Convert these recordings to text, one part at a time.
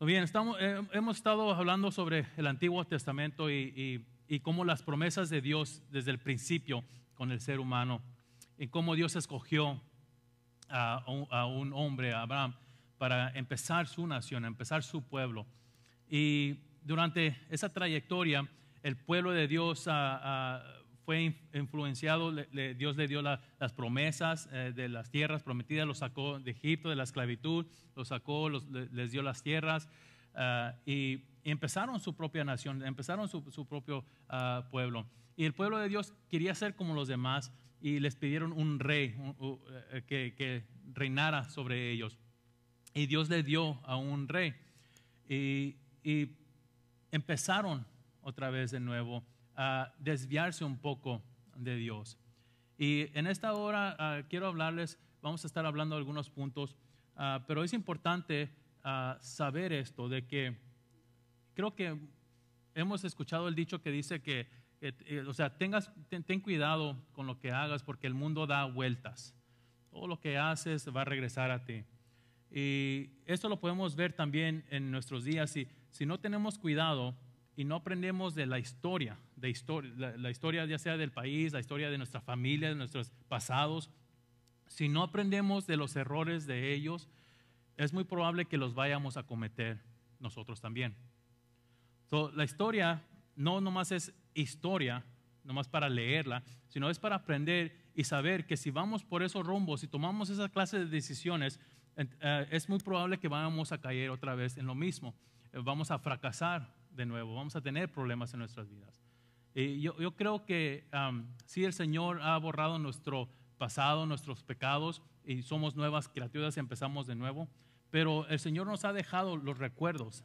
Bien, hemos estado hablando sobre el Antiguo Testamento y cómo las promesas de Dios desde el principio con el ser humano y cómo Dios escogió a un hombre, a Abraham, para empezar su nación, empezar su pueblo. Y durante esa trayectoria, el pueblo de Dios fue influenciado, Dios le dio las promesas de las tierras prometidas, los sacó de Egipto, de la esclavitud, los sacó, les dio las tierras y empezaron su propia nación, empezaron su propio pueblo. Y el pueblo de Dios quería ser como los demás y les pidieron un rey que reinara sobre ellos. Y Dios le dio a un rey. Y empezaron otra vez de nuevo a desviarse un poco de Dios. Y en esta hora quiero hablarles, vamos a estar hablando de algunos puntos, pero es importante saber esto, de que creo que hemos escuchado el dicho que dice que, o sea, ten cuidado con lo que hagas porque el mundo da vueltas. Todo lo que haces va a regresar a ti. Y esto lo podemos ver también en nuestros días. Si no tenemos cuidado y no aprendemos de la historia, la historia ya sea del país, la historia de nuestra familia, de nuestros pasados, si no aprendemos de los errores de ellos, es muy probable que los vayamos a cometer nosotros también. La historia no nomás es historia, nomás para leerla, sino es para aprender y saber que si vamos por esos rumbos, si tomamos esa clase de decisiones, es muy probable que vamos a caer otra vez en lo mismo. Vamos a fracasar de nuevo, vamos a tener problemas en nuestras vidas. Y yo creo que sí, el Señor ha borrado nuestro pasado, nuestros pecados, y somos nuevas criaturas y empezamos de nuevo, pero el Señor nos ha dejado los recuerdos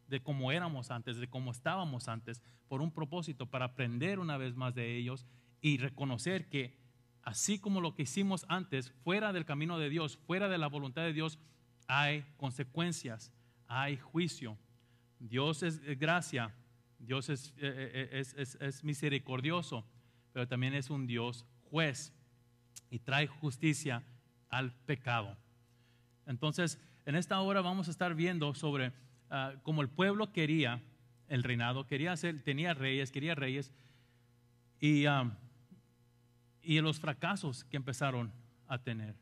de cómo éramos antes, de cómo estábamos antes, por un propósito, para aprender una vez más de ellos y reconocer que así como lo que hicimos antes, fuera del camino de Dios, fuera de la voluntad de Dios, hay consecuencias, hay juicio. Dios es gracia, Dios es misericordioso, pero también es un Dios juez y trae justicia al pecado. Entonces, en esta hora vamos a estar viendo sobre cómo el pueblo quería el reinado, quería reyes y los fracasos que empezaron a tener.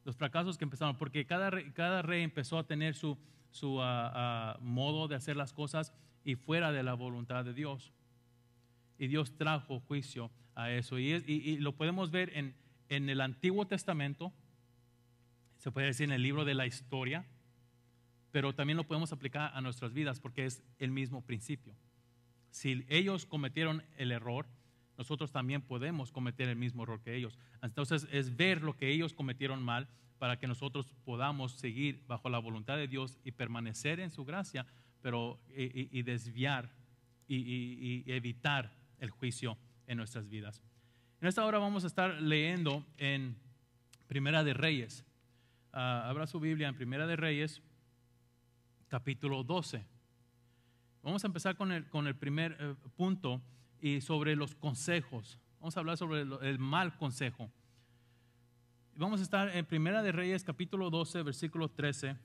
Los fracasos que empezaron, porque cada rey empezó a tener su modo de hacer las cosas y fuera de la voluntad de Dios. Y Dios trajo juicio a eso. Y lo podemos ver en el Antiguo Testamento, se puede decir en el libro de la historia, pero también lo podemos aplicar a nuestras vidas porque es el mismo principio. Si ellos cometieron el error, nosotros también podemos cometer el mismo error que ellos. Entonces es ver lo que ellos cometieron mal para que nosotros podamos seguir bajo la voluntad de Dios y permanecer en su gracia, pero y desviar y evitar el juicio en nuestras vidas. En esta hora vamos a estar leyendo en Primera de Reyes. Abra su Biblia en Primera de Reyes, capítulo 12. Vamos a empezar con el primer punto y sobre los consejos. Vamos a hablar sobre el mal consejo. Vamos a estar en Primera de Reyes, capítulo 12, versículos 13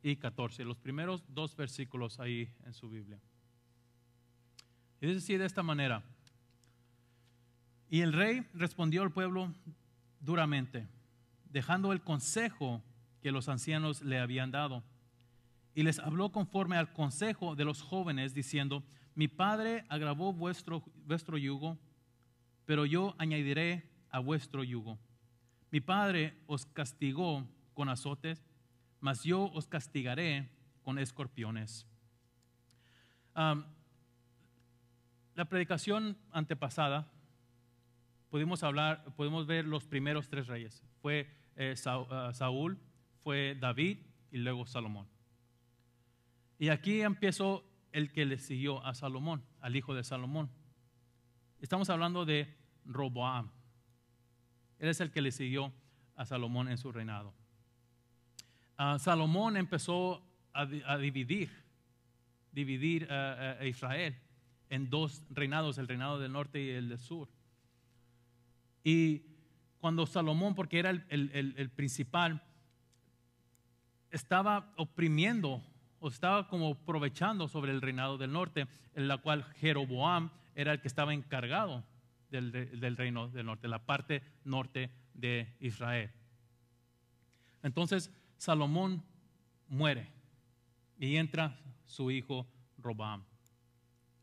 y 14. Los primeros dos versículos ahí en su Biblia. Y dice así de esta manera: y el rey respondió al pueblo duramente, dejando el consejo que los ancianos le habían dado. Y les habló conforme al consejo de los jóvenes, diciendo: mi padre agravó vuestro yugo, pero yo añadiré a vuestro yugo. Mi padre os castigó con azotes, mas yo os castigaré con escorpiones. La predicación antepasada pudimos ver los primeros tres reyes. Fue Saúl, fue David y luego Salomón. Y aquí empezó el que le siguió a Salomón, al hijo de Salomón. Estamos hablando de Roboam. Él es el que le siguió a Salomón en su reinado. Salomón empezó a dividir a Israel en dos reinados, el reinado del norte y el del sur. Y cuando Salomón, porque era el principal, estaba oprimiendo o estaba como aprovechando sobre el reinado del norte, en la cual Jeroboam era el que estaba encargado del reino del norte, la parte norte de Israel. Entonces Salomón muere y entra su hijo Roboam.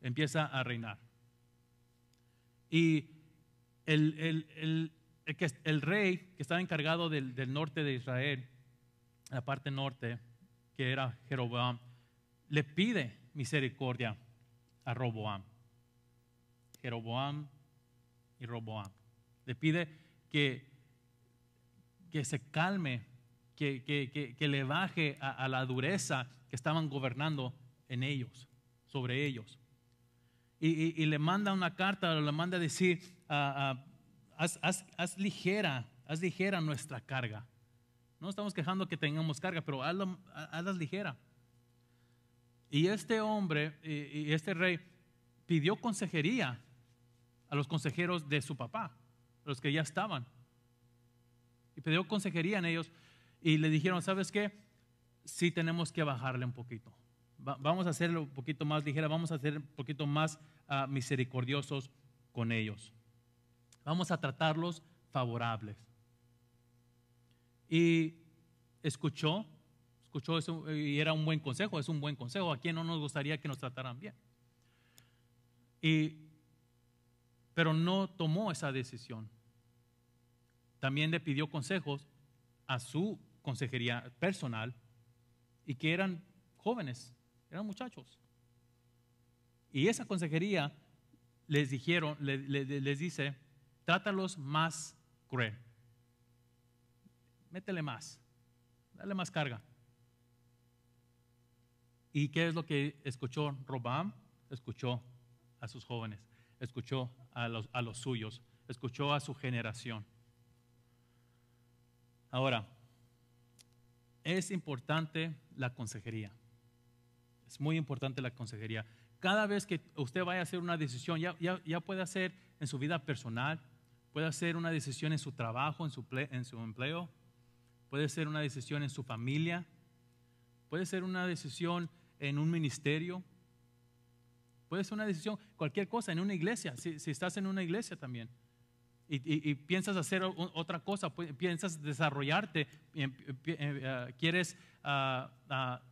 Empieza a reinar. Y el rey que estaba encargado del norte de Israel, la parte norte, que era Jeroboam, le pide misericordia a Roboam. Jeroboam y Roboam. Le pide que se calme, que le baje a la dureza que estaban gobernando en ellos, sobre ellos. Y le manda una carta, le manda a decir, haz ligera nuestra carga. No estamos quejando que tengamos carga, pero hazla ligera. Y este hombre y este rey pidió consejería a los consejeros de su papá, a los que ya estaban. Y pidió consejería en ellos y le dijeron, ¿sabes qué? Sí tenemos que bajarle un poquito. Vamos a hacerlo un poquito más ligera, vamos a ser un poquito más misericordiosos con ellos. Vamos a tratarlos favorables. Y escuchó eso y era un buen consejo, es un buen consejo. ¿A quién no nos gustaría que nos trataran bien? Pero no tomó esa decisión. También le pidió consejos a su consejería personal y que eran jóvenes, eran muchachos. Y esa consejería les dice, trátalos más cruel. Métele más, dale más carga. ¿Y qué es lo que escuchó Roboam? Escuchó a sus jóvenes, escuchó a los suyos, escuchó a su generación. Ahora, es importante la consejería. Es muy importante la consejería. Cada vez que usted vaya a hacer una decisión, ya puede hacer en su vida personal, puede hacer una decisión en su trabajo, en su empleo, puede ser una decisión en su familia, puede ser una decisión en un ministerio, puede ser una decisión, cualquier cosa, en una iglesia, si estás en una iglesia también. Y piensas hacer otra cosa, piensas desarrollarte, quieres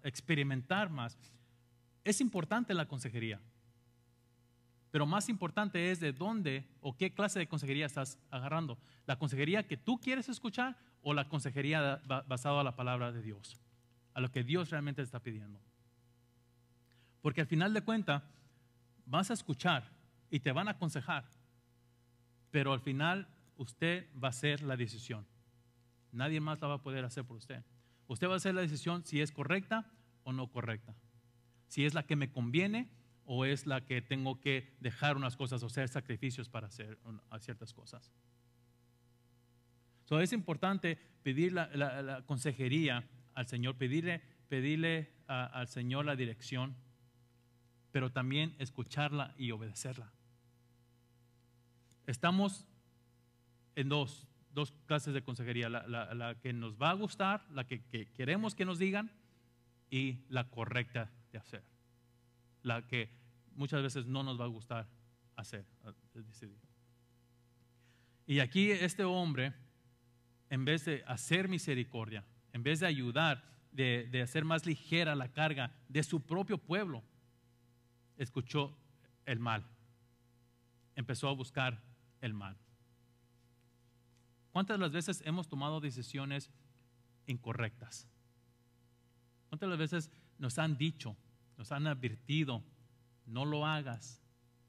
experimentar más. Es importante la consejería, pero más importante es de dónde o qué clase de consejería estás agarrando. ¿La consejería que tú quieres escuchar o la consejería basada en la palabra de Dios? A lo que Dios realmente está pidiendo. Porque al final de cuentas vas a escuchar y te van a aconsejar, pero al final usted va a hacer la decisión. Nadie más la va a poder hacer por usted. Usted va a hacer la decisión si es correcta o no correcta. Si es la que me conviene o es la que tengo que dejar unas cosas o hacer sacrificios para hacer ciertas cosas. Es importante pedir la consejería al Señor, pedirle al Señor la dirección, pero también escucharla y obedecerla. Estamos en dos clases de consejería, la que nos va a gustar, la que queremos que nos digan y la correcta de hacer, la que muchas veces no nos va a gustar hacer, decidir. Y aquí este hombre, en vez de hacer misericordia, en vez de ayudar, de hacer más ligera la carga de su propio pueblo, escuchó el mal, empezó a buscar el mal. ¿Cuántas de las veces hemos tomado decisiones incorrectas? ¿Cuántas de las veces nos han dicho, nos han advertido, no lo hagas,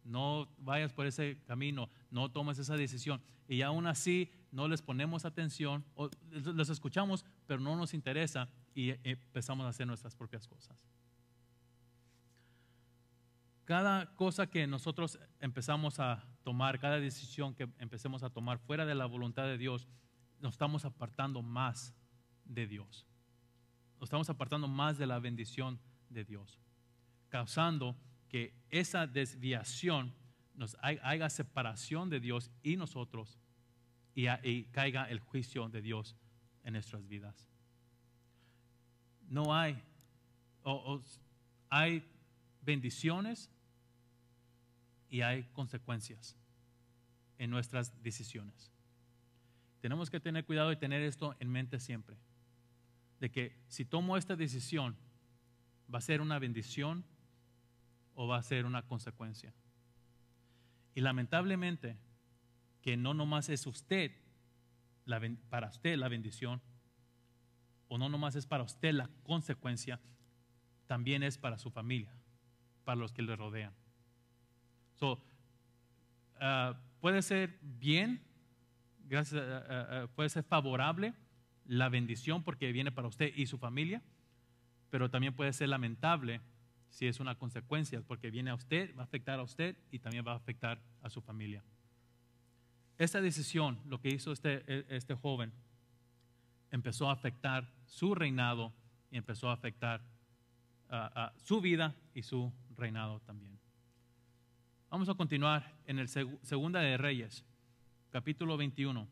no vayas por ese camino, no tomes esa decisión? Y aún así no les ponemos atención, o los escuchamos, pero no nos interesa y empezamos a hacer nuestras propias cosas. Cada cosa que nosotros empezamos a tomar, cada decisión que empecemos a tomar fuera de la voluntad de Dios, nos estamos apartando más de Dios. Nos estamos apartando más de la bendición de Dios, causando que esa desviación haga separación de Dios y nosotros y caiga el juicio de Dios en nuestras vidas. no hay, o hay bendiciones y hay consecuencias en nuestras decisiones. Tenemos que tener cuidado y tener esto en mente siempre, de que si tomo esta decisión, ¿va a ser una bendición o va a ser una consecuencia? Y lamentablemente, que no nomás es usted, para usted la bendición, o no nomás es para usted la consecuencia, también es para su familia, para los que le rodean. Puede ser bien, puede ser favorable la bendición porque viene para usted y su familia, pero también puede ser lamentable si es una consecuencia porque viene a usted, va a afectar a usted y también va a afectar a su familia. Esta decisión, lo que hizo este joven, empezó a afectar su reinado y empezó a afectar su vida y su reinado también. Vamos a continuar en el Segunda de Reyes, capítulo 21,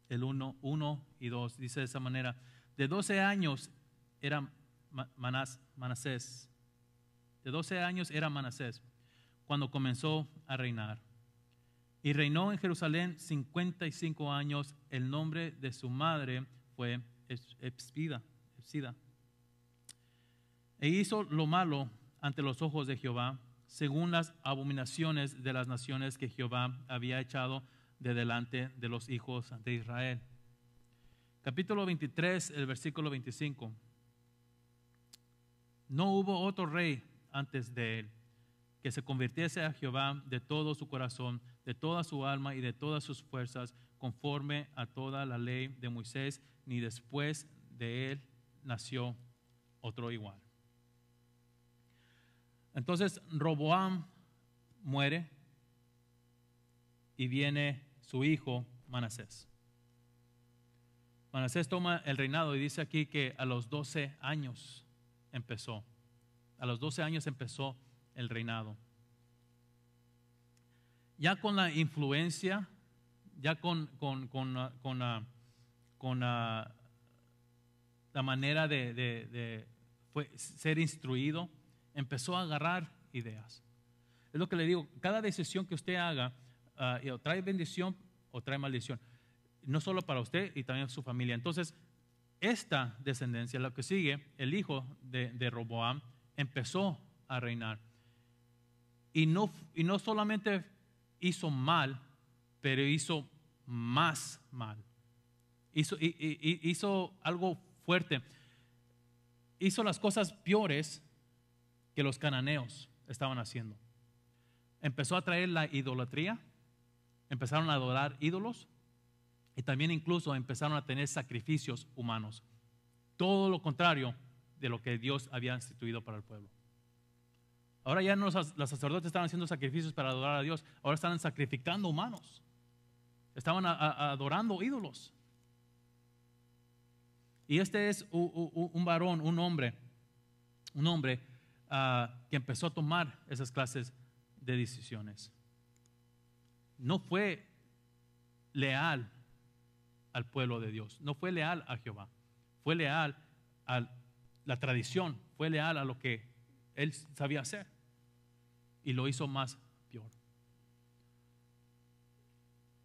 el 1 y 2. Dice de esa manera: de 12 años era Manasés. De 12 años era Manasés cuando comenzó a reinar. Y reinó en Jerusalén 55 años. El nombre de su madre fue Epsida. E hizo lo malo ante los ojos de Jehová, según las abominaciones de las naciones que Jehová había echado de delante de los hijos de Israel. Capítulo 23, el versículo 25. No hubo otro rey antes de él que se convirtiese a Jehová de todo su corazón, de toda su alma y de todas sus fuerzas, conforme a toda la ley de Moisés, ni después de él nació otro igual. Entonces Roboam muere y viene su hijo Manasés. Manasés toma el reinado y dice aquí que a los 12 años empezó. A los 12 años empezó el reinado. Ya con la influencia, ya con la manera de ser instruido, empezó a agarrar ideas. Es lo que le digo, cada decisión que usted haga trae bendición o trae maldición, no solo para usted y también su familia. Entonces, esta descendencia, lo que sigue, el hijo de Roboam, empezó a reinar. Y no solamente hizo mal, pero hizo más mal. Hizo algo fuerte. Hizo las cosas peores que los cananeos estaban haciendo. Empezó a traer la idolatría, empezaron a adorar ídolos y también incluso empezaron a tener sacrificios humanos. Todo lo contrario de lo que Dios había instituido para el pueblo. Ahora ya no los sacerdotes estaban haciendo sacrificios para adorar a Dios, ahora estaban sacrificando humanos. Estaban adorando ídolos. Y este es un varón, un hombre que empezó a tomar esas clases de decisiones. No fue leal al pueblo de Dios, no fue leal a Jehová, fue leal a la tradición, fue leal a lo que él sabía hacer y lo hizo más peor.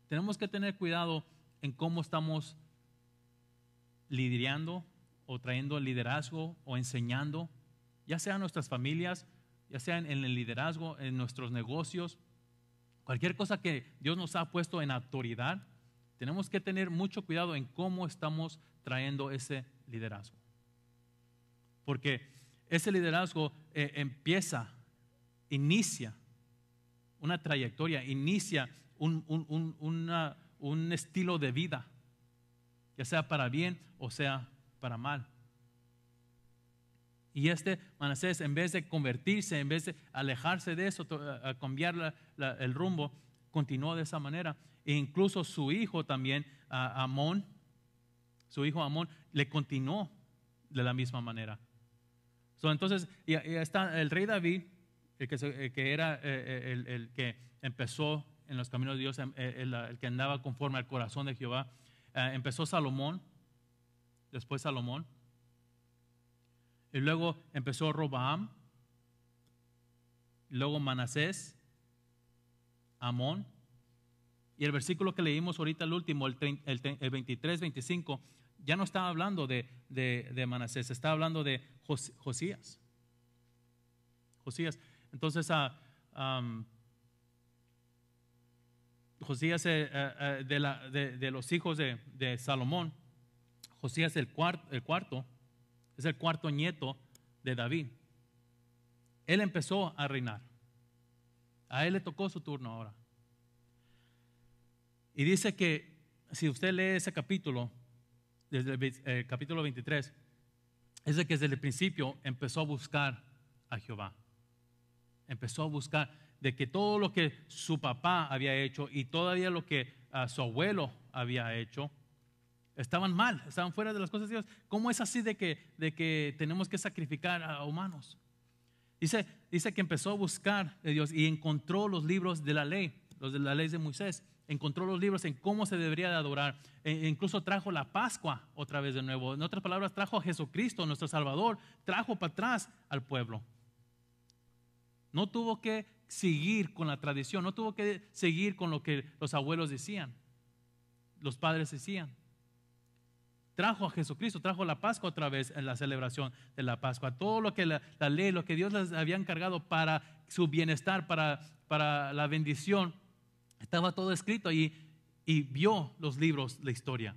Tenemos que tener cuidado en cómo estamos liderando o trayendo liderazgo o enseñando, ya sea en nuestras familias, ya sea en el liderazgo, en nuestros negocios, cualquier cosa que Dios nos ha puesto en autoridad. Tenemos que tener mucho cuidado en cómo estamos trayendo ese liderazgo, porque ese liderazgo inicia una trayectoria, inicia un estilo de vida, ya sea para bien o sea para mal. Y Manasés, en vez de convertirse, en vez de alejarse de eso, a cambiar el rumbo, continuó de esa manera. E incluso su hijo también, Amón, le continuó de la misma manera. Entonces, y está el rey David, el que era el que empezó en los caminos de Dios, el que andaba conforme al corazón de Jehová. Empezó Salomón, después Salomón, Y luego empezó Roboam, luego Manasés, Amón. Y el versículo que leímos ahorita, el último, el 23, 25, ya no estaba hablando de Manasés, estaba hablando de Josías. Entonces, Josías de los hijos de Salomón, Josías el cuarto, es el cuarto nieto de David. Él empezó a reinar. A él le tocó su turno ahora. Y dice que si usted lee ese capítulo, desde el capítulo 23, es de que desde el principio empezó a buscar a Jehová. Empezó a buscar de que todo lo que su papá había hecho y todavía lo que su abuelo había hecho, estaban mal, estaban fuera de las cosas de Dios. ¿Cómo es así de que tenemos que sacrificar a humanos? Dice que empezó a buscar de Dios y encontró los libros de la ley, los de la ley de Moisés. Encontró los libros en cómo se debería de adorar. Incluso trajo la Pascua otra vez de nuevo. En otras palabras, trajo a Jesucristo, nuestro Salvador. Trajo para atrás al pueblo. No tuvo que seguir con la tradición. No tuvo que seguir con lo que los abuelos decían, los padres decían. Trajo a Jesucristo, trajo la Pascua otra vez en la celebración de la Pascua. Todo lo que la ley, lo que Dios les había encargado para su bienestar, para la bendición, estaba todo escrito y vio los libros, la historia.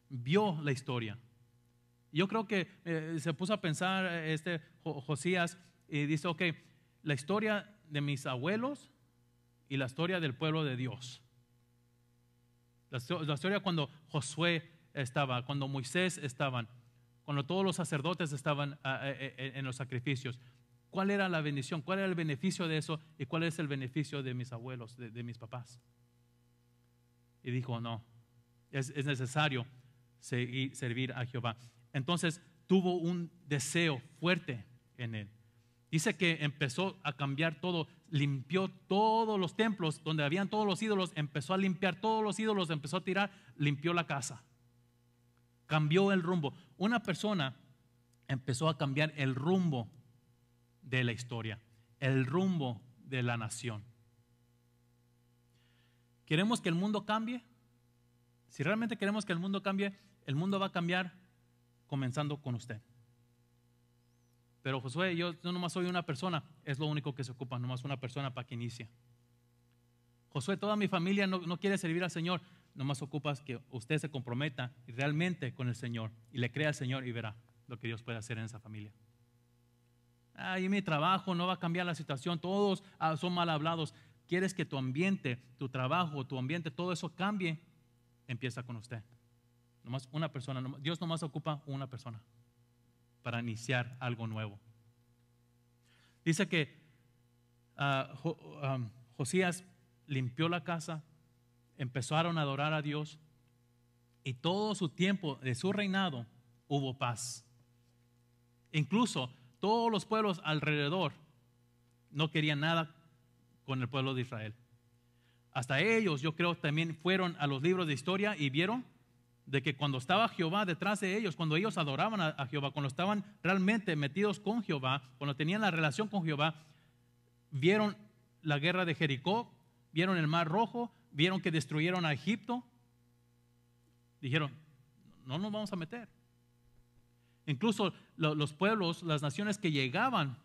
Vio la historia. Yo creo que se puso a pensar Josías y dice, ok, la historia de mis abuelos y la historia del pueblo de Dios. La historia cuando Josué estaba, cuando Moisés estaban, cuando todos los sacerdotes estaban en los sacrificios. ¿Cuál era la bendición? ¿Cuál era el beneficio de eso? ¿Y cuál es el beneficio de mis abuelos, de mis papás? Y dijo, no, es necesario servir a Jehová. Entonces tuvo un deseo fuerte en él. Dice que empezó a cambiar todo, limpió todos los templos donde habían todos los ídolos, empezó a limpiar todos los ídolos, empezó a tirar, limpió la casa. Cambió el rumbo. Una persona empezó a cambiar el rumbo de la historia, el rumbo de la nación. ¿Queremos que el mundo cambie? Si realmente queremos que el mundo cambie, el mundo va a cambiar comenzando con usted. Pero Josué, yo nomás soy una persona, es lo único que se ocupa, nomás una persona para que inicie. Josué, toda mi familia no quiere servir al Señor, nomás ocupas que usted se comprometa realmente con el Señor y le crea al Señor y verá lo que Dios puede hacer en esa familia. Y mi trabajo no va a cambiar la situación, todos son mal hablados. ¿Quieres que tu ambiente, tu trabajo, tu ambiente, todo eso cambie? Empieza con usted. Nomás una persona, Dios nomás ocupa una persona para iniciar algo nuevo. Dice que Josías limpió la casa, empezaron a adorar a Dios y todo su tiempo de su reinado hubo paz. Incluso todos los pueblos alrededor no querían nada con el pueblo de Israel. Hasta ellos, yo creo, también fueron a los libros de historia y vieron de que cuando estaba Jehová detrás de ellos, cuando ellos adoraban a Jehová, cuando estaban realmente metidos con Jehová, cuando tenían la relación con Jehová, vieron la guerra de Jericó, vieron el Mar Rojo, vieron que destruyeron a Egipto. Dijeron, no nos vamos a meter. Incluso los pueblos, las naciones que llegaban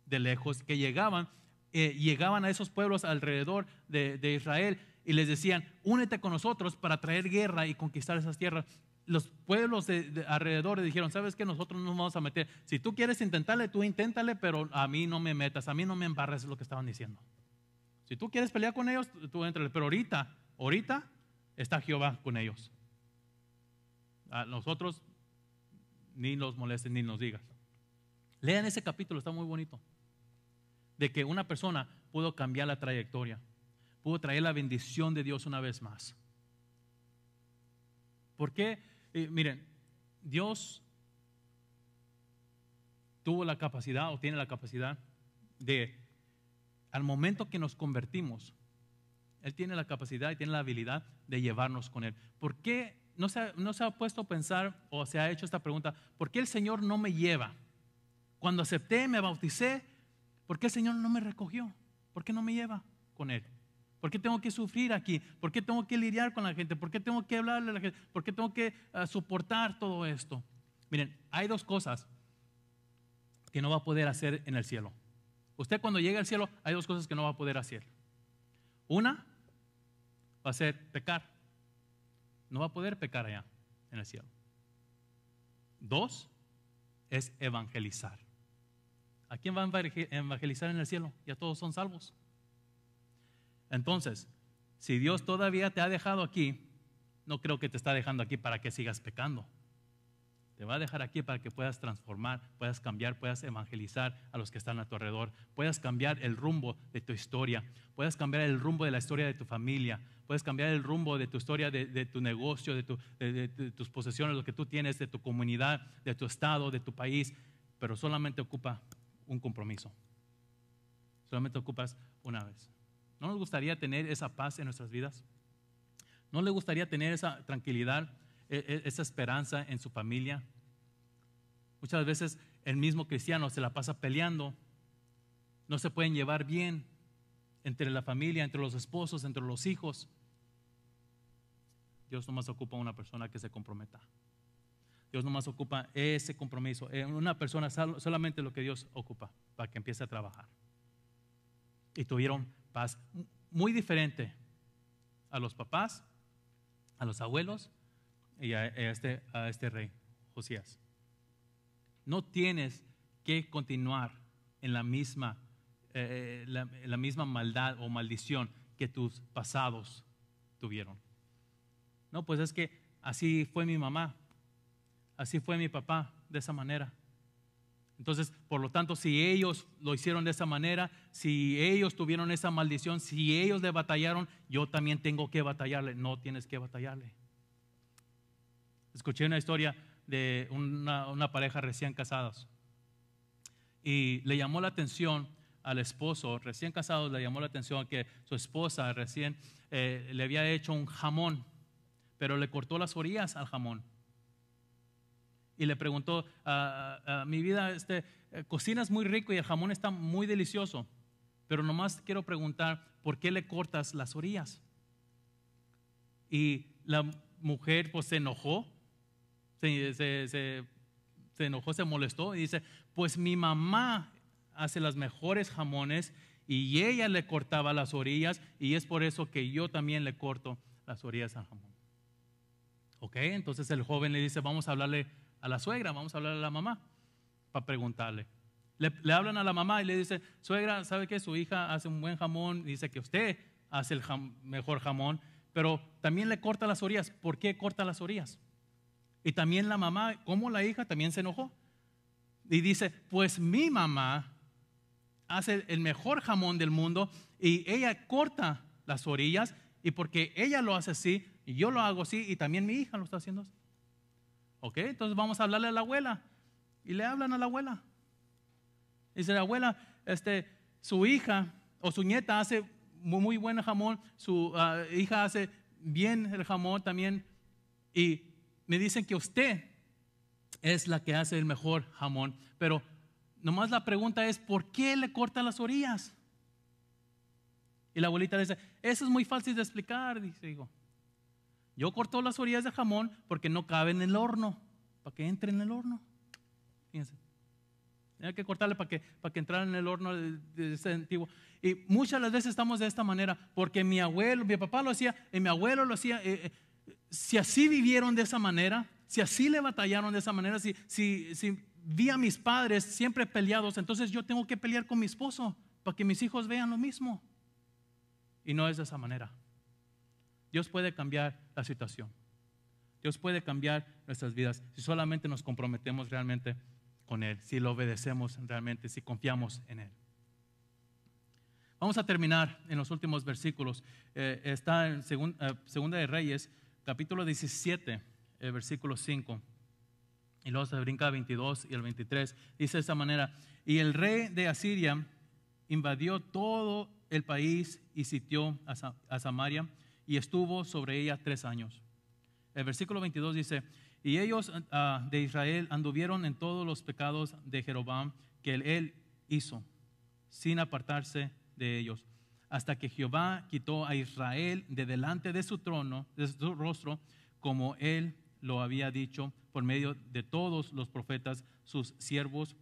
de lejos, que llegaban a esos pueblos alrededor de Israel y les decían, únete con nosotros para traer guerra y conquistar esas tierras. Los pueblos de alrededor le dijeron, ¿sabes qué? Nosotros no nos vamos a meter. Si tú quieres intentarle, tú inténtale, pero a mí no me metas, a mí no me embarres, es lo que estaban diciendo. Si tú quieres pelear con ellos, tú entrale, pero ahorita está Jehová con ellos. A nosotros ni nos molestes ni nos digas. Lean ese capítulo, está muy bonito. De que una persona pudo cambiar la trayectoria, pudo traer la bendición de Dios una vez más. ¿Por qué? Miren, Dios tuvo la capacidad o tiene la capacidad de, al momento que nos convertimos, Él tiene la capacidad y tiene la habilidad de llevarnos con Él. ¿Por qué no se ha puesto a pensar o se ha hecho esta pregunta? ¿Por qué el Señor no me lleva cuando acepté, me bauticé, ¿por qué el Señor no me recogió? ¿Por qué no me lleva con Él? ¿Por qué tengo que sufrir aquí? ¿Por qué tengo que lidiar con la gente? ¿Por qué tengo que hablarle a la gente? ¿Por qué tengo que soportar todo esto? Miren, hay dos cosas que no va a poder hacer en el cielo. Usted cuando llegue al cielo, hay dos cosas que no va a poder hacer. Una va a ser pecar. No va a poder pecar allá en el cielo. Dos es evangelizar. ¿A quién va a evangelizar en el cielo? Ya todos son salvos. Entonces, si Dios todavía te ha dejado aquí, no creo que te está dejando aquí para que sigas pecando. Te va a dejar aquí para que puedas transformar, puedas cambiar, puedas evangelizar a los que están a tu alrededor, puedas cambiar el rumbo de tu historia, puedas cambiar el rumbo de la historia de tu familia, puedes cambiar el rumbo de tu historia, de tu negocio, de tus posesiones, lo que tú tienes, de tu comunidad, de tu estado, de tu país, pero solamente ocupa un compromiso. Solamente ocupas una vez. ¿No nos gustaría tener esa paz en nuestras vidas? ¿No le gustaría tener esa tranquilidad, esa esperanza en su familia? Muchas veces el mismo cristiano se la pasa peleando, no se pueden llevar bien entre la familia, entre los esposos, entre los hijos. Dios nomás ocupa una persona que se comprometa. Dios nomás ocupa ese compromiso. Una persona, solamente lo que Dios ocupa para que empiece a trabajar. Y tuvieron paz muy diferente a los papás, a los abuelos y a este rey, Josías. No tienes que continuar en la misma maldad o maldición que tus pasados tuvieron. No, pues es que así fue mi mamá, así fue mi papá, de esa manera. Entonces, por lo tanto, si ellos lo hicieron de esa manera, si ellos tuvieron esa maldición, si ellos le batallaron, yo también tengo que batallarle. No tienes que batallarle. Escuché una historia de una pareja recién casados y le llamó la atención al esposo, recién casados, le llamó la atención que su esposa recién le había hecho un jamón, pero le cortó las orillas al jamón. Y le preguntó, mi vida, cocinas muy rico y el jamón está muy delicioso, pero nomás quiero preguntar, ¿por qué le cortas las orillas? Y la mujer pues se enojó, se enojó, se molestó y dice, pues mi mamá hace los mejores jamones y ella le cortaba las orillas y es por eso que yo también le corto las orillas al jamón. Ok, entonces el joven le dice, vamos a hablarle a la suegra, vamos a hablarle a la mamá para preguntarle. Le hablan a la mamá y le dice, suegra, ¿sabe qué? Su hija hace un buen jamón, dice que usted hace el mejor jamón, pero también le corta las orillas. ¿Por qué corta las orillas? Y también la mamá, como la hija, también se enojó. Y dice, pues mi mamá hace el mejor jamón del mundo y ella corta las orillas y porque ella lo hace así y yo lo hago así y también mi hija lo está haciendo así. Ok, entonces vamos a hablarle a la abuela y le hablan a la abuela. Dice la abuela, su hija o su nieta hace muy buen jamón, su hija hace bien el jamón también y me dicen que usted es la que hace el mejor jamón, pero nomás la pregunta es, ¿por qué le corta las orillas? Y la abuelita le dice, eso es muy fácil de explicar, digo. Yo corto las orillas de jamón porque no cabe en el horno, para que entre en el horno. Fíjense. Tenía que cortarle para que entrara en el horno de ese antiguo. Y muchas de las veces estamos de esta manera, porque mi papá lo hacía, y mi abuelo lo hacía. Si así vivieron de esa manera, si así le batallaron de esa manera, si vi a mis padres siempre peleados, entonces yo tengo que pelear con mi esposo para que mis hijos vean lo mismo. Y no es de esa manera. Dios puede cambiar la situación. Dios puede cambiar nuestras vidas si solamente nos comprometemos realmente con Él, si lo obedecemos realmente, si confiamos en Él. Vamos a terminar en los últimos versículos. Está en Segunda de Reyes, capítulo 17, versículo 5. Y luego se brinca al 22 y el 23. Dice de esta manera, y el rey de Asiria invadió todo el país y sitió a Samaria y estuvo sobre ella 3 años. El versículo 22 dice, y ellos de Israel anduvieron en todos los pecados de Jeroboam, que él hizo, sin apartarse de ellos, hasta que Jehová quitó a Israel de delante de su trono, de su rostro, como él lo había dicho por medio de todos los profetas, sus siervos.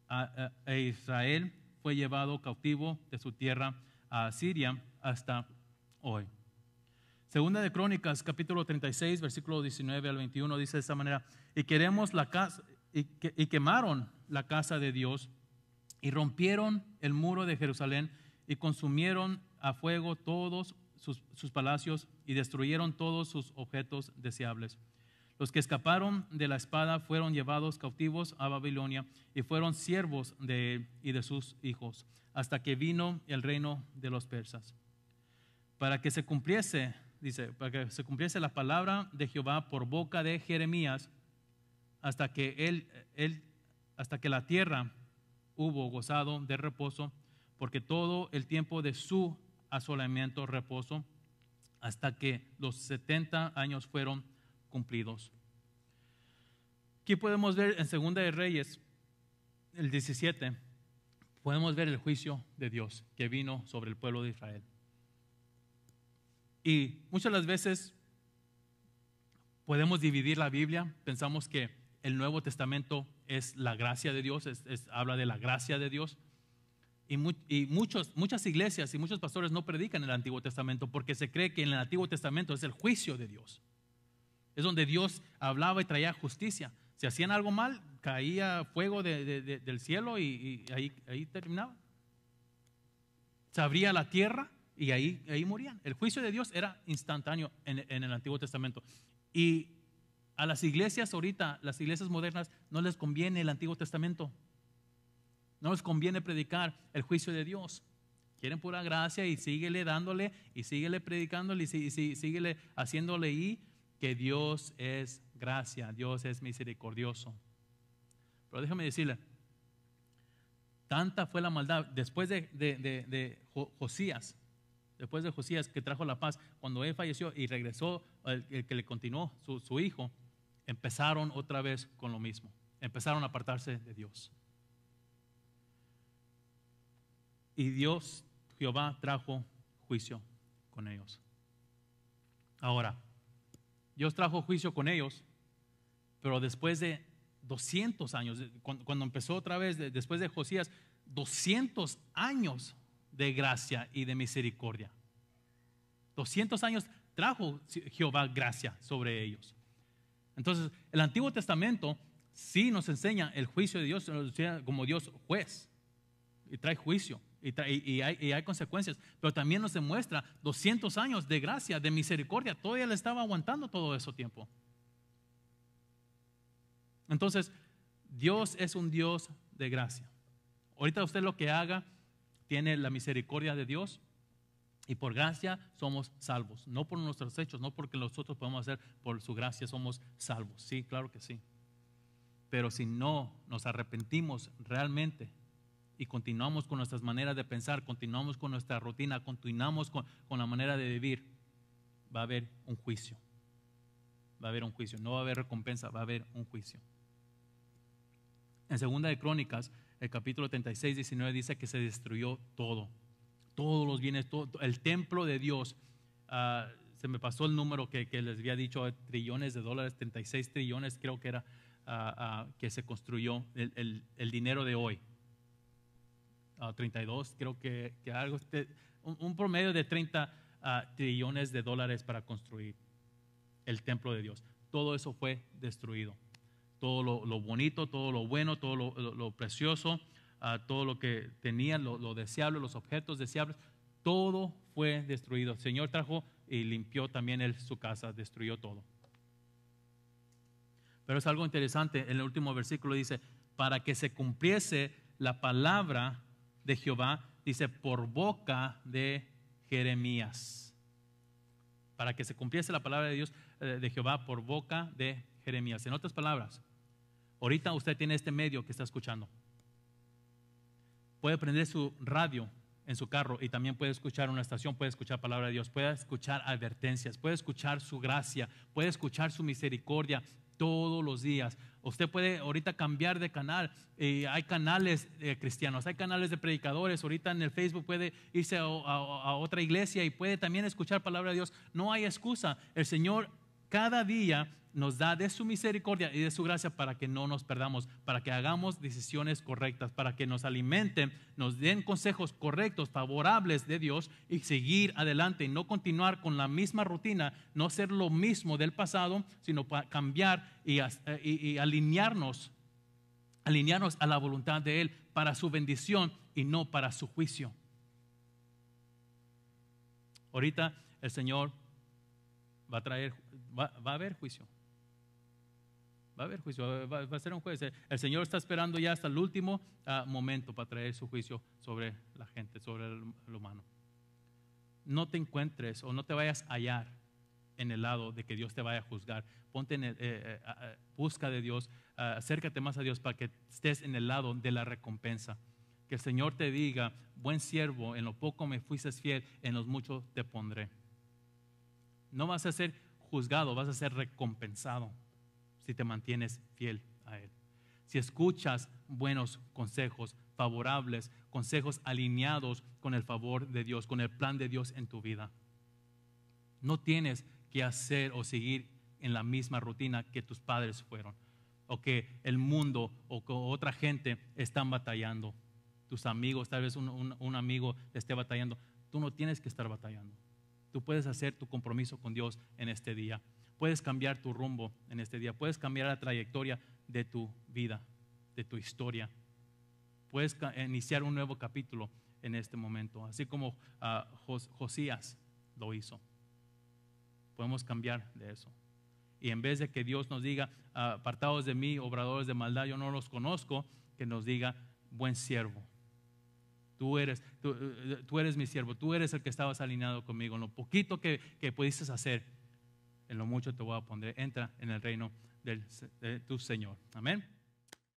A Israel fue llevado cautivo de su tierra a Asiria hasta hoy. Segunda de Crónicas, capítulo 36, versículo 19 al 21, dice de esta manera: y quemaron la casa de Dios, y rompieron el muro de Jerusalén, y consumieron a fuego todos sus palacios, y destruyeron todos sus objetos deseables. Los que escaparon de la espada fueron llevados cautivos a Babilonia, y fueron siervos de él y de sus hijos, hasta que vino el reino de los persas. Para que se cumpliese, dice, para que se cumpliese la palabra de Jehová por boca de Jeremías, hasta que la tierra hubo gozado de reposo, porque todo el tiempo de su asolamiento reposo, hasta que los 70 años fueron cumplidos. Aquí podemos ver en Segunda de Reyes, el 17, podemos ver el juicio de Dios que vino sobre el pueblo de Israel. Y muchas de las veces podemos dividir la Biblia, pensamos que el Nuevo Testamento es la gracia de Dios, habla de la gracia de Dios. Y muchas iglesias y muchos pastores no predican el Antiguo Testamento porque se cree que en el Antiguo Testamento es el juicio de Dios. Es donde Dios hablaba y traía justicia. Si hacían algo mal, caía fuego del cielo y ahí terminaba. Se abría la tierra y ahí morían. El juicio de Dios era instantáneo en el Antiguo Testamento. Y a las iglesias ahorita, las iglesias modernas, no les conviene el Antiguo Testamento. No les conviene predicar el juicio de Dios. Quieren pura gracia y síguele dándole y síguele predicándole y síguele haciéndole y que Dios es gracia, Dios es misericordioso. Pero déjame decirle, tanta fue la maldad después de Josías, después de Josías que trajo la paz, cuando él falleció y regresó el que le continuó, su hijo, empezaron otra vez con lo mismo, empezaron a apartarse de Dios. Y Dios, Jehová, trajo juicio con ellos. Ahora, Dios trajo juicio con ellos, pero después de 200 años, cuando empezó otra vez, después de Josías, 200 años de gracia y de misericordia. 200 años trajo Jehová gracia sobre ellos. Entonces, el Antiguo Testamento sí nos enseña el juicio de Dios como Dios juez y trae juicio. Y hay consecuencias, pero también nos demuestra 200 años de gracia, de misericordia. Todavía le estaba aguantando todo ese tiempo. Entonces, Dios es un Dios de gracia. Ahorita usted lo que haga, tiene la misericordia de Dios y por gracia somos salvos. No por nuestros hechos, no porque nosotros podemos hacer, por su gracia somos salvos. Sí, claro que sí. Pero si no nos arrepentimos realmente, y continuamos con nuestras maneras de pensar, continuamos con nuestra rutina, continuamos con la manera de vivir, va a haber un juicio. Va a haber un juicio, no va a haber recompensa, va a haber un juicio. En Segunda de Crónicas, el capítulo 36, 19 dice que se destruyó todo. Todos los bienes, todo, el templo de Dios. Se me pasó el número que les había dicho, trillones de dólares, 36 trillones creo que era, que se construyó el dinero de hoy. 32, creo que algo, un promedio de 30 trillones de dólares para construir el templo de Dios. Todo eso fue destruido. Todo lo bonito, todo lo bueno, todo lo precioso, todo lo que tenía, lo deseable, los objetos deseables, todo fue destruido. El Señor trajo y limpió también su casa, destruyó todo. Pero es algo interesante, en el último versículo dice, para que se cumpliese la palabra de Jehová, dice, por boca de Jeremías. Para que se cumpliese la palabra de Dios, de Jehová, por boca de Jeremías. En otras palabras, ahorita usted tiene este medio que está escuchando. Puede prender su radio en su carro y también puede escuchar una estación, puede escuchar palabra de Dios, puede escuchar advertencias, puede escuchar su gracia, puede escuchar su misericordia todos los días. Usted puede ahorita cambiar de canal. Hay canales cristianos, hay canales de predicadores. Ahorita en el Facebook puede irse a otra iglesia y puede también escuchar palabra de Dios. No hay excusa. El Señor cada día nos da de su misericordia y de su gracia para que no nos perdamos, para que hagamos decisiones correctas, para que nos alimenten, nos den consejos correctos, favorables de Dios y seguir adelante y no continuar con la misma rutina, no ser lo mismo del pasado, sino para cambiar y alinearnos a la voluntad de Él para su bendición y no para su juicio. Ahorita el Señor va a haber juicio. Va a haber juicio, va a ser un juez. El Señor está esperando ya hasta el último momento para traer su juicio sobre la gente, sobre el humano. No te encuentres o no te vayas a hallar en el lado de que Dios te vaya a juzgar. Ponte busca de Dios, acércate más a Dios para que estés en el lado de la recompensa. Que el Señor te diga, buen siervo, en lo poco me fuiste fiel, en lo mucho te pondré. No vas a ser juzgado, vas a ser recompensado si te mantienes fiel a Él. Si escuchas buenos consejos, favorables, consejos alineados con el favor de Dios, con el plan de Dios en tu vida. No tienes que hacer o seguir en la misma rutina que tus padres fueron, o que el mundo o que otra gente están batallando. Tus amigos, tal vez un amigo esté batallando. Tú no tienes que estar batallando. Tú puedes hacer tu compromiso con Dios en este día. Puedes cambiar tu rumbo en este día. Puedes cambiar la trayectoria de tu vida, de tu historia. Puedes iniciar un nuevo capítulo en este momento, así como Josías lo hizo. Podemos cambiar de eso. Y en vez de que Dios nos diga, apartados de mí, obradores de maldad, yo no los conozco, que nos diga, buen siervo. Tú eres mi siervo, tú eres el que estabas alineado conmigo. En lo poquito que pudiste hacer, en lo mucho te voy a poner. Entra en el reino de tu Señor. Amén.